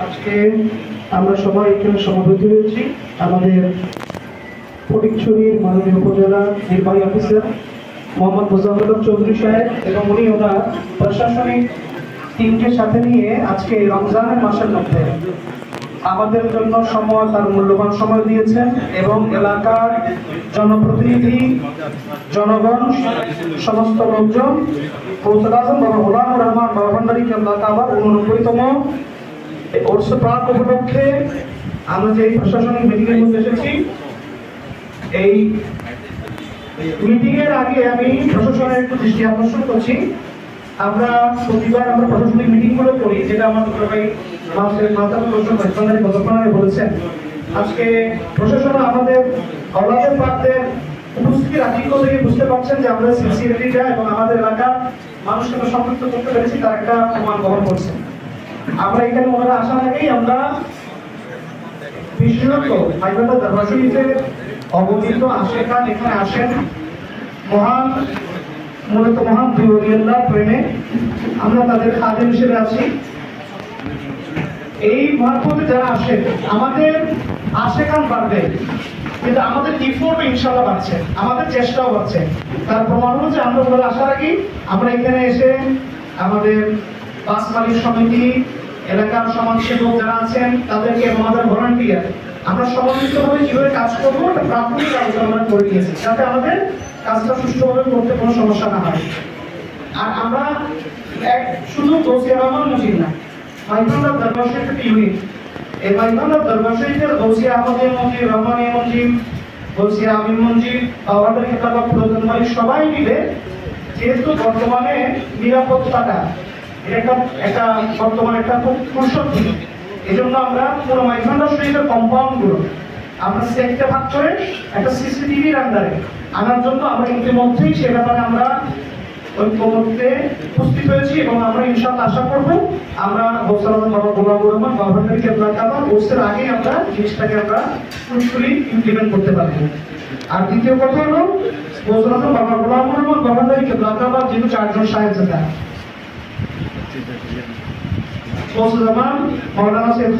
আজকে আমরা সবাই এখানে সমবেত হয়েছি আমাদের ফটিকছড়ির মাননীয় উপজেলা নির্বাহী অফিসার মোহাম্মদ মোজাম্মেল চৌধুরী সাহেব এবং উনি ওনার প্রশাসনিক টিমকে সাথে নিয়ে আজকে রমজানের মাসের মধ্যে আমাদের জন্য সময় তার মূল্যবান সময় দিয়েছেন এবং এলাকার জনপ্রতিনিধি জনগণ সমস্ত লোকজন গৌসুল আজম বাবা গোলামুর রহমান বাবা ভান্ডারী কেবলা কাবার 89তম ওরস প্রাক উপলক্ষে আমরা যে প্রশাসনিক মিটিং এর মধ্যে এসেছি, এই মিটিং এর আগে আমি প্রশাসনের একটু দৃষ্টি আকর্ষণ করছি। আমরা প্রতিবার আমরা প্রশাসনিক মিটিং গুলো করি, যেটা আমার ভাই বলেছেন। আজকে প্রশাসন আমাদের আওলাদের পাকদের উপস্থিতির আধিক্য থেকে বুঝতে পারছেন যে আমরা সিনসিয়ারিটিটা এবং আমাদের এলাকার মানুষকে সম্পৃক্ত করতে পেরেছি, তার একটা প্রমাণ বহন করছে। আমরা এখানে ওনারা আসার আগেই আমরা বিশেষত হাইবাদা দরবার শরীফের অবনীত আশেখান এখানে আসেন মূলত মহান দুই ওলিয়াল্লাহ প্রেমে আমরা তাদের খাদেম হিসেবে আছি। এই মহাপথে যারা আসেন আমাদের আশেখান বাড়বে, কিন্তু আমাদের ইফোর্ট ইনশাআল্লাহ বাড়ছে, আমাদের চেষ্টাও বাড়ছে। তার প্রমাণ হলো যে আমরা ওনারা আসার আগেই আমরা এখানে এসে আমাদের বাস মালিক সমিতি এলাকার সমাজসেবক যারা আছেন তাদেরকে এবং আমাদের ভলান্টিয়ার আমরা সমন্বিতভাবে কিভাবে কাজ করবো একটা প্রাথমিক আলোচনা করে দিয়েছি, যাতে আমাদের কাজটা সুষ্ঠুভাবে করতে কোনো সমস্যা না হয়। আর আমরা শুধু গৌসিয়া রহমান মসজিদ না, মাইভান্ডার দরবার শরীফ একটা ইউনিট। এই মাইভান্ডার দরবার শরীফের গৌসিয়া আহমদিয়া মসজিদ, রহমানিয়া মসজিদ, গৌসিয়া আমিন মসজিদ, বাবাদের খেতাবা প্রয়োজন বাড়ি সবাই মিলে, যেহেতু বর্তমানে নিরাপত্তাটা একটা বর্তমানে একটা খুব গুরুত্বপূর্ণ, এই জন্য আমরা পুরো মাইভান্ডার শরীফের কম্পাউন্ড গুলো আমরা সেক্টর ভাগ করে একটা সিসিটিভির আন্ডারে আনার জন্য আমরা ইতিমধ্যেই সে ব্যাপারে আমরা ঐক্যমত্যে উপস্থিত হয়েছি এবং আমরা ইনশাআল্লাহ আশা করব আমরা গৌসুল আজম বাবা গোলামুর রহমান বাবা ভান্ডারী কেবলা কাবার ওরসের আগে আমরা জিনিসটাকে আমরা ফুলফুলি ইমপ্লিমেন্ট করতে পারবো। আর দ্বিতীয় কথা হলো গৌসুল আজম বাবা গোলামুর রহমান বাবা ভান্ডারী কেবলা কাবার যেহেতু 4 জন সাহেবজাদা, গৌসুল জামান মাওলানা সৈয়দ